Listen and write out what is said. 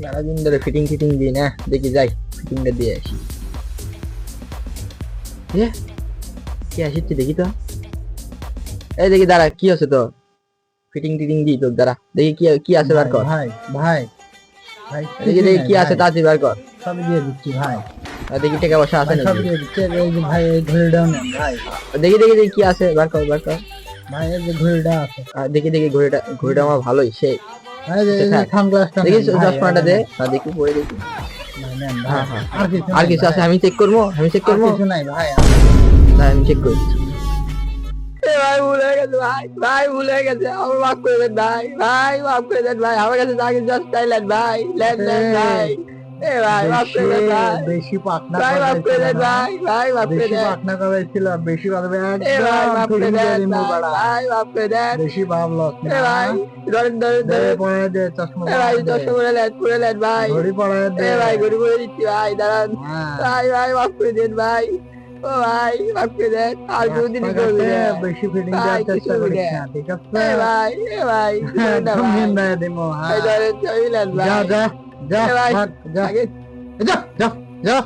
মেলা দিন ধরে ফিটিং ফিটিং দিই না, দেখি যাই ফিটিংটা দিয়ে আসি। এ কি আসিচ্ছে দেখি তো, এই দেখি দাঁড়া কি আছে তো, ফিটিং টিটিং দিই তোর দ্বারা, দেখি কি কি আছে বার কর। ভাই ভাই ভাই দেখি দেখি কি আছে তাড়াতাড়ি বার কর। সবই দিয়ে দিচ্ছি ভাই। দেখি টাকা পয়সা আছে সব নাকি। দিয়ে দিচ্ছি। এই যে ভাই এই ঘড়িটাও নেন ভাই। দেখি দেখি দেখি কি আছে বার কর বার কর। ভাই এই যে ঘড়িটা আছে। দেখি দেখি ঘড়িটা, ঘড়িটা আমার ভালোই সেই। ভাই এই যে সানগ্লাসটা দেখি নেন ভাই, চশমাটা দে, দেখি পরে দেখি। ভাই নেন ভাই। হ্যাঁ হ্যাঁ, আর আর কিছু কিছু নাই আছে ভাই। আমি চেক করবো, আমি চেক আর করবো। কিছু নাই ভাই। না আমি চেক করছি। এ ভাই ভুল হয়ে গেছে ভাই, ভাই ভুল হয়ে গেছে, আমার মাফ করে দেন ভাই, ভাই মাফ করে দেন ভাই, আমার কাছে চাকরি জাস্ট চাইলেন ভাই, লেন লেন ভাই। এ ভাই মাফ করে দেন ভাই, বেশি পাকনা ভাই মাফ করে দেন ভাই, ভাই মাফ করে বেশি দেন। পাকনা করেছিল, বেশি ভাবে এ ভাই একদম মাফ করে ফিটিং দিয়ে দেন দিমু ভাই, বাড়া। ভাই মাফ করে দেন। বেশি ভাবলো এ ভাই ধরেন ধরেন দে ধরেন। পরে দে চশমা এ ভাই পরে দে, দশটা করে লেন ভাই। ঘড়ি পরে দে। এ ভাই ঘুরে ঘুরে দিচ্ছি ভাই, দাঁড়ান হ্যাঁ। ভাই, ভাই মাফ করে দেন ভাই। ও ভাই মাফ করে দেন, আর কোনদিনই করবি না বেশি ফিটিং ভাই, দেওয়ার কিছু চেষ্টা করবি করিস না। না, ঠিক আছে? এ ভাই, এ ভাই করবেন না একদম ভাই। নিন্দায় দিমু, এই হ্যাঁ। ধরেন চলে নেন যা ভাই। যা যা এ ভাই ভাগ, যা আগে যা যা যা।